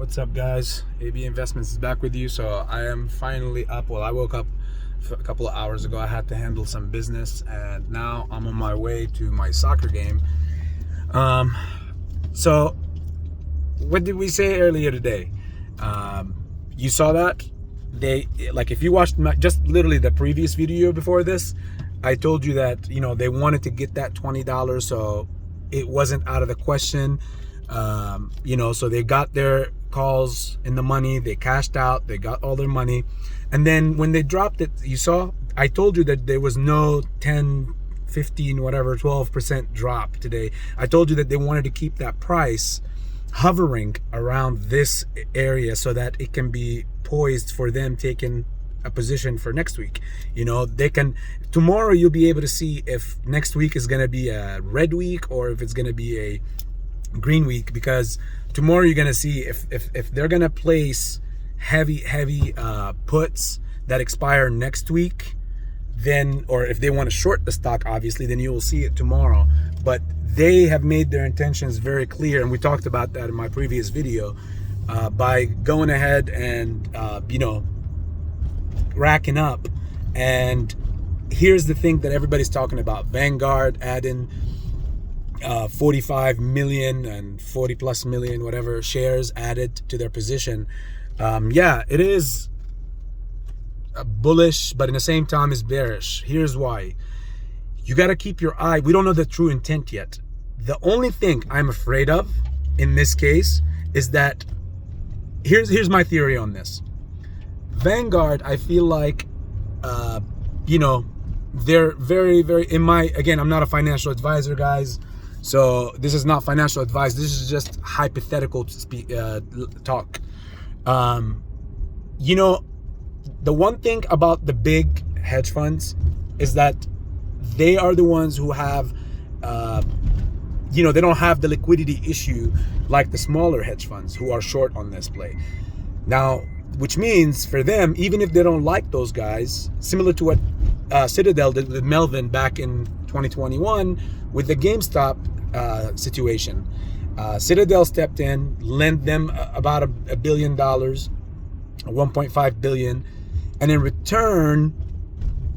What's up, guys? AB Investments is back with you. So I am finally up. Well, I woke up a couple of hours ago. I had to handle some business, and now I'm on my way to my soccer game. So what did we say earlier today? You saw that? If you watched just literally the previous video before this, I told you that they wanted to get that $20, so it wasn't out of the question. So they got their calls in the money, they cashed out, they got all their money. And then when they dropped it, you saw, I told you that there was no 10, 15, whatever, 12% drop today. I told you that they wanted to keep that price hovering around this area so that it can be poised for them taking a position for next week. They can, tomorrow you'll be able to see if next week is going to be a red week or if it's going to be a green week, because tomorrow you're going to see if they're going to place heavy puts that expire next week, then, or if they want to short the stock, obviously, then you will see it tomorrow. But they have made their intentions very clear, and we talked about that in my previous video, by going ahead and racking up. And here's the thing that everybody's talking about: Vanguard adding 45 million and 40 plus million, whatever, shares added to their position. It is bullish, but in the same time is bearish. Here's why. You got to keep your eye. We don't know the true intent yet. The only thing I'm afraid of in this case is that here's my theory on this. Vanguard, I feel like they're very again, I'm not a financial advisor, guys, so this is not financial advice. This is just hypothetical talk. The one thing about the big hedge funds is that they are the ones who have they don't have the liquidity issue like the smaller hedge funds who are short on this play now, which means for them, even if they don't like those guys, similar to what Citadel did with Melvin back in 2021 with the GameStop situation. Citadel stepped in, lent them about $1 billion, 1.5 billion, and in return,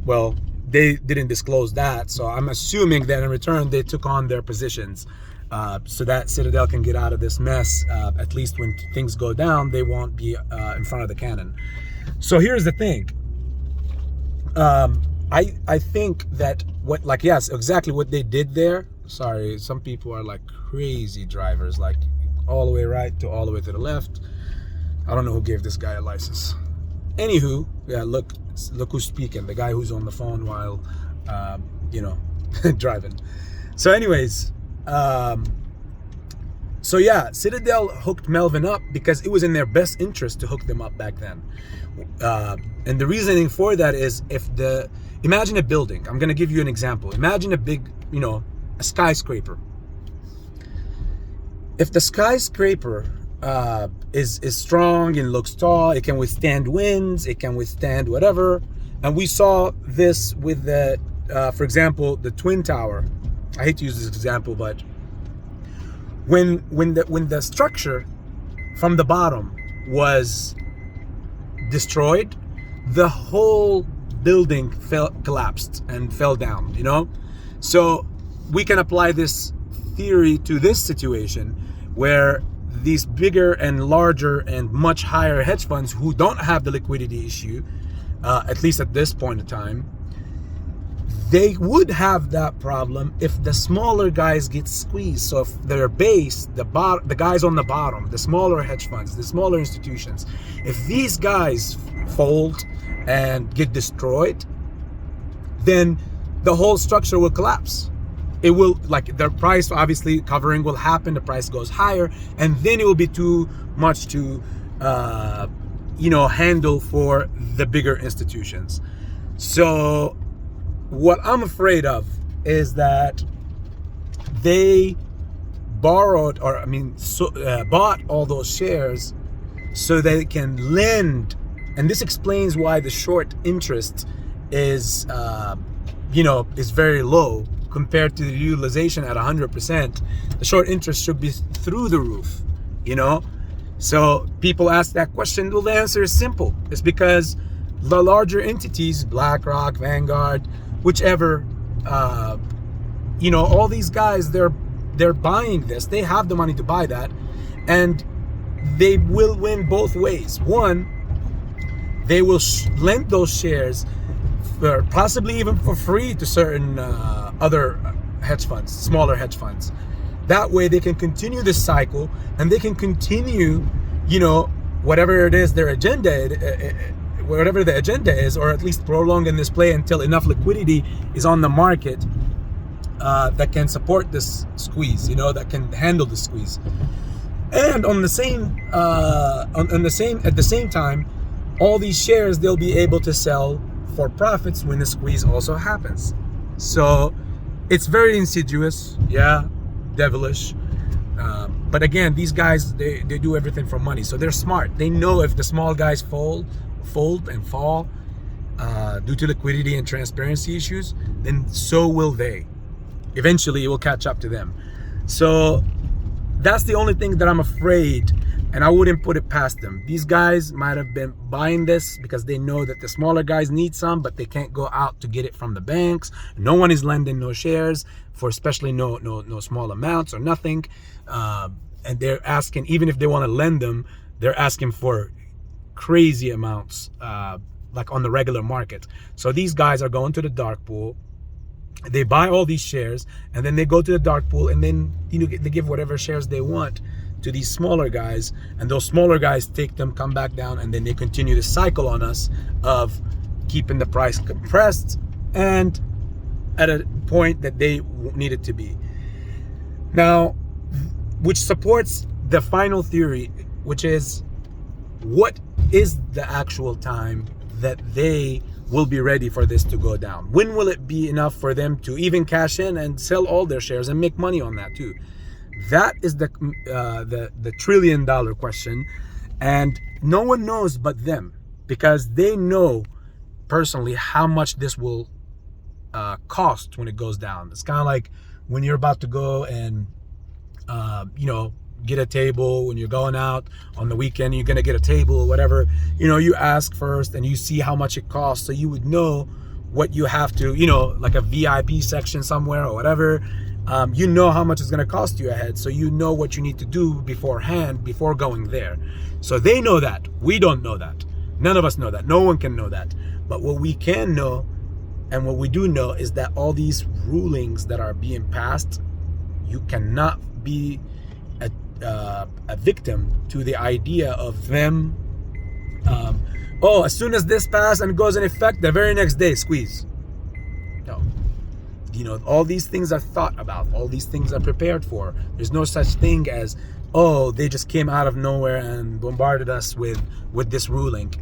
well, they didn't disclose that, so I'm assuming that in return they took on their positions, so that Citadel can get out of this mess. At least when things go down, they won't be in front of the cannon. So here's the thing. I think that exactly what they did there. Sorry, some people are like crazy drivers, like all the way right to all the way to the left. I don't know who gave this guy a license. Anywho, yeah, look who's speaking, the guy who's on the phone while driving. So anyways, Citadel hooked Melvin up because it was in their best interest to hook them up back then. And the reasoning for that is, imagine a building. I'm going to give you an example. Imagine a big, a skyscraper. If the skyscraper is strong and looks tall, it can withstand winds, it can withstand whatever. And we saw this with the, for example, the Twin Tower. I hate to use this example, but when the structure from the bottom was destroyed, the whole building collapsed and fell down. So we can apply this theory to this situation where these bigger and larger and much higher hedge funds who don't have the liquidity issue, at least at this point in time, they would have that problem if the smaller guys get squeezed. So if their base, the guys on the bottom, the smaller hedge funds, the smaller institutions, if these guys fold and get destroyed, then the whole structure will collapse. It will, the price obviously covering will happen, the price goes higher, and then it will be too much to handle for the bigger institutions. So what I'm afraid of is that they bought all those shares so they can lend, and this explains why the short interest is very low compared to the utilization at 100%. The short interest should be through the roof, So people ask that question. Well, the answer is simple. It's because the larger entities, BlackRock, Vanguard, whichever, all these guys, they're buying this. They have the money to buy that, and they will win both ways. One, they will lend those shares, possibly even for free, to certain other hedge funds, smaller hedge funds. That way they can continue this cycle, and they can continue, whatever it is their agenda, whatever the agenda is, or at least prolonging this play until enough liquidity is on the market that can support this squeeze, that can handle the squeeze. And on the same, at the same time, all these shares they'll be able to sell for profits when the squeeze also happens. So it's very insidious, devilish. But again, these guys, they do everything for money. So they're smart. They know if the small guys fold and fall due to liquidity and transparency issues, then so will they. Eventually it will catch up to them. So that's the only thing that I'm afraid, and I wouldn't put it past them. These guys might have been buying this because they know that the smaller guys need some, but they can't go out to get it from the banks. No one is lending no shares for especially no small amounts or nothing. And they're asking, even if they want to lend them, they're asking for crazy amounts, like on the regular market. So these guys are going to the dark pool. They buy all these shares, and then they go to the dark pool, and then they give whatever shares they want to these smaller guys, and those smaller guys take them, come back down, and then they continue the cycle on us of keeping the price compressed and at a point that they need it to be. Now, which supports the final theory, which is, what is the actual time that they will be ready for this to go down? When will it be enough for them to even cash in and sell all their shares and make money on that too? That is the $1 trillion question, and no one knows but them, because they know personally how much this will cost when it goes down. It's kind of like when you're about to go and get a table. When you're going out on the weekend, you're gonna get a table or whatever, you ask first and you see how much it costs, so you would know what you have to, like a VIP section somewhere or whatever. You know how much it's gonna cost you ahead, so you know what you need to do beforehand before going there. So they know that. We don't know that. None of us know that. No one can know that. But what we can know, and what we do know, is that all these rulings that are being passed, you cannot be a victim to the idea of them. As soon as this passes and goes in effect, the very next day, squeeze. No. All these things are thought about. All these things are prepared for. There's no such thing as, they just came out of nowhere and bombarded us with this ruling.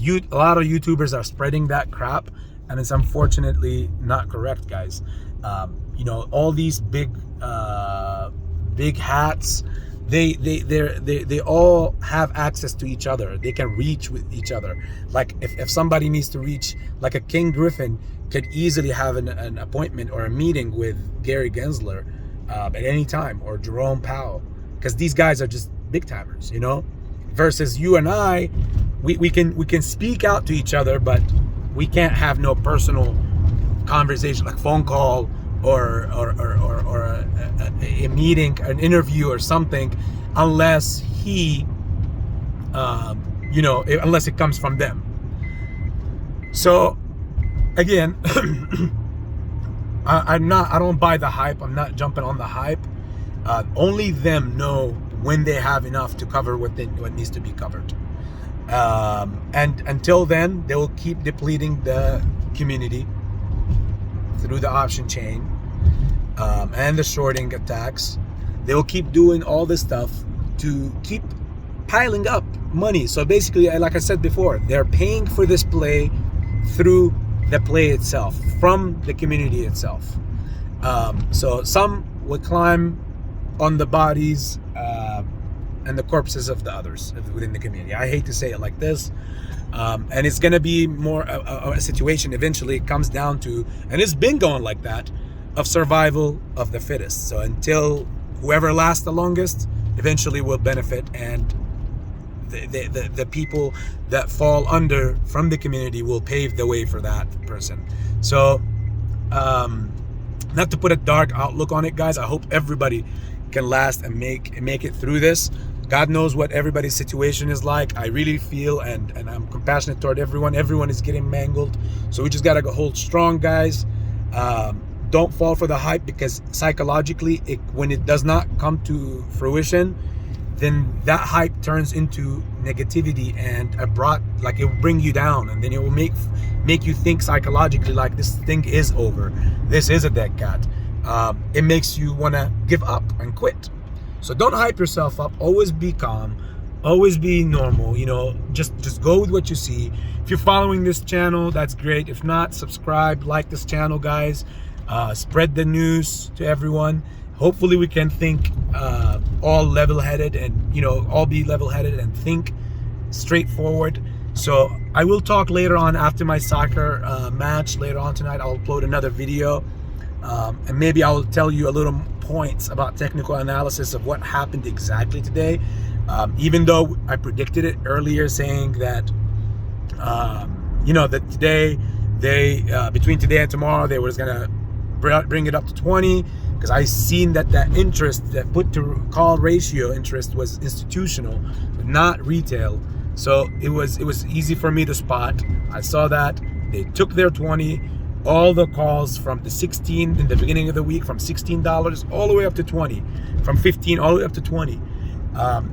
A lot of YouTubers are spreading that crap, and it's unfortunately not correct, guys. All these big hats, they all have access to each other. They can reach with each other. Like if somebody needs to reach, like a King Griffin could easily have an appointment or a meeting with Gary Gensler at any time, or Jerome Powell, because these guys are just big timers, versus you and I, we can speak out to each other, but we can't have no personal conversation, like phone call or a meeting, an interview or something, unless unless it comes from them. So again, I don't buy the hype. I'm not jumping on the hype. Only them know when they have enough to cover what needs to be covered. And until then, they will keep depleting the community through the option chain and the shorting attacks. They will keep doing all this stuff to keep piling up money. So basically, like I said before, they're paying for this play through the play itself, from the community itself. So some will climb on the bodies and the corpses of the others within the community. I hate to say it like this. And it's going to be more a situation eventually. It comes down to, and it's been going like that, of survival of the fittest. So until whoever lasts the longest eventually will benefit, and the people that fall under from the community will pave the way for that person. So not to put a dark outlook on it, guys, I hope everybody can last and make it through this. God knows what everybody's situation is like. I really feel and I'm compassionate toward everyone. Everyone is getting mangled, so we just gotta go hold strong, guys. Don't fall for the hype, because psychologically, when it does not come to fruition, then that hype turns into negativity, and it will bring you down, and then it will make you think psychologically like this thing is over, this is a dead cat. It makes you want to give up and quit. So don't hype yourself up. Always be calm, always be normal. Just go with what you see. If you're following this channel, that's great. If not, subscribe, like this channel, guys. Spread the news to everyone. Hopefully we can think all level-headed, and all be level-headed and think straightforward. So I will talk later on after my soccer match. Later on tonight, I'll upload another video, and maybe I'll tell you a little points about technical analysis of what happened exactly today. Even though I predicted it earlier, saying that that today between today and tomorrow they was gonna bring it up to 20, because I seen that interest, that put to call ratio interest, was institutional, but not retail. So it was easy for me to spot. I saw that they took their 20, all the calls from the 16 in the beginning of the week, from $16 all the way up to 20, from 15 all the way up to 20.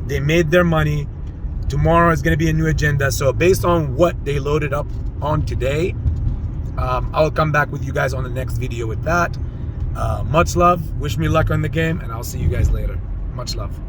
They made their money. Tomorrow is going to be a new agenda. So based on what they loaded up on today, I'll come back with you guys on the next video with that. Much love. Wish me luck on the game, and I'll see you guys later. Much love.